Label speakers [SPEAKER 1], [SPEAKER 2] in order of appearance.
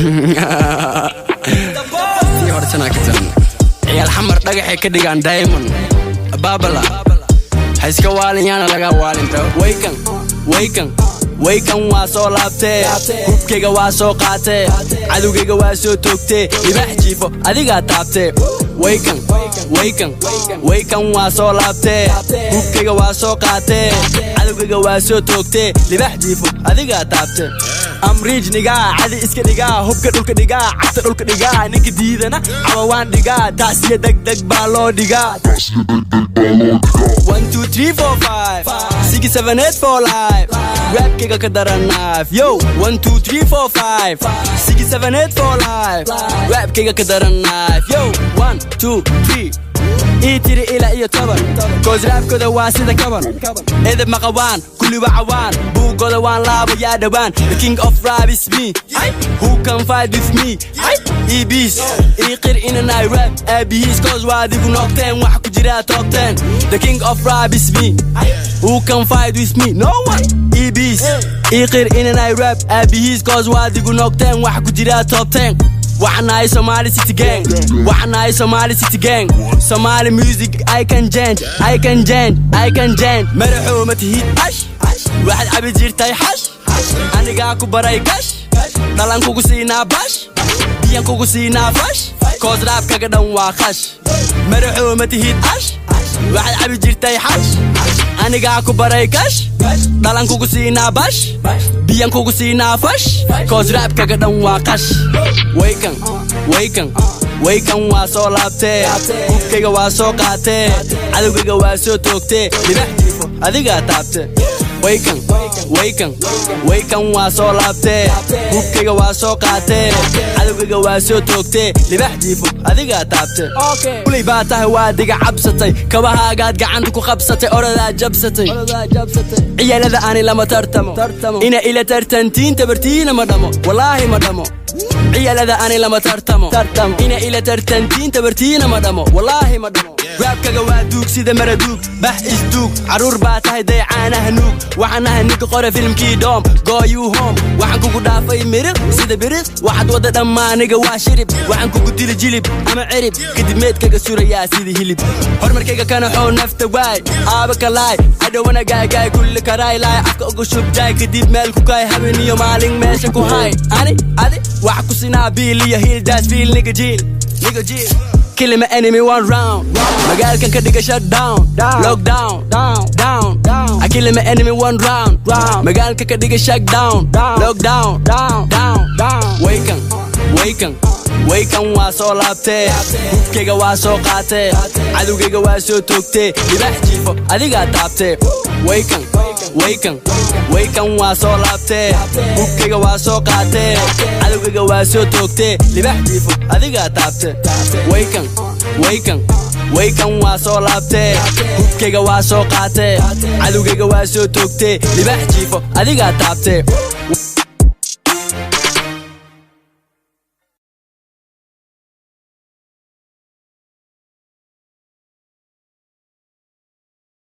[SPEAKER 1] في هرتنا كتن عيال حمر دغخي كدغان دايمون بابلا حيسكا واليانا لغا والينتا waykan waa soo laabtee hubkayga waa soo qaatee cadowgayga waa soo toogtee libax jiifo adigaa taabtee waykan waa soo laabtee hubkayga waa soo qaatee cadowgayga waa soo toogtee libax jiifo adigaa taabtee amriij nigaa cadi iska dhigaa hubka dhulka dhigaa cagta dhulka dhigaa ninka diidana cawawaan dhigaa taasiya degdeg baa loo dhigaa 1 2 3 4 5 6 7 8 for life rap kega kadaran knife yo 1 2 3 4 5 6 7 8 for life rap kega kadaran knife yo 1 2 3 إيتري إلى إيو طبن كوز راب كده واسدة كبن إذا ما قوان كل وعوان بو كده وان لابو يا دوان The king of rap is me Who can fight with me إيبيس إيقر إن أنا rap أبيس كوز وادي بنوكتين وحكو جرا top 10 The king of rap is me Who can fight with me No one إيبيس إيقر إن أنا rap أبيس كوز وادي بنوكتين وحكو جرا top 10 وحنا Somali City Gang وحنا Somali City Gang Somali music I can change مرحومة هيت حش واحد عبد جيرتاي حش أنا قاكو براي كش دلان كوكو سينا باش بيان كوكو سينا فش كوز راب كاقدن واخش مرحومة هيت حش واحد عبد جيرتاي حش أنا قاكو براي كش دلان كوكو سينا باش بيان كوكو سينا فش كوز راب كاقدن واخش waykan waa soo laabtee hubkayga waa soo qaatee cadowgayga waa soo toogtee libax jiifo adigaa taabtee waykan waa soo laabtee hubkayga waa soo qaatee cadowgayga waa soo toogtee libax jiifo adigaa taabtee kulay baa tahay waa diga cabsatay kabahaagaad gacanta ku qabsatay oradaa jabsatay ciyaalada aani lama tartamo ina ila tartantiin tabartiina ma dhamo walaahi ma dhamo ciyaalada aani lama tartamo ina ila tartantiin tabartiina ma dhamo walaahi ma dhamo raabkaga waa duug sida maraduug bax isduug caruur baa tahay daycaanaha nuug waxaan ahay ninka qora filmkii doom go you home waxaan kugu dhaafay mirib sida birid waxaad wada dhammaaniga waa shirib waxaan kugu dili jilib ama cirib kadib meedkaga surayaa sida hilib horumarkayga kana xoo nafta waay aaba kalaay adhowana gaagaay kulli karaay laay afka uga shubjaay kadib meel ku kaay habeeniyo maalin meesha ku haay ani adi waxa ku sinaa biiliya hiil daas fiil nigga jiil Killing my enemy one round Magal can kadiga shut down Lock down I killing my enemy one round Magal can kadiga shut down Lock down waykan waa soo laabtee hubkayga waa soo qaatee cadowgayga waa soo toogtee libax jiifo adigaa taabtee waykan waa soo laabtee hubkayga waa soo qaatee cadowgayga waa soo toogtee libax jiifo adigaa taabtee waykan waa soo laabtee hubkayga waa soo qaatee cadowgayga waa soo toogtee libax jiifo adigaa taabtee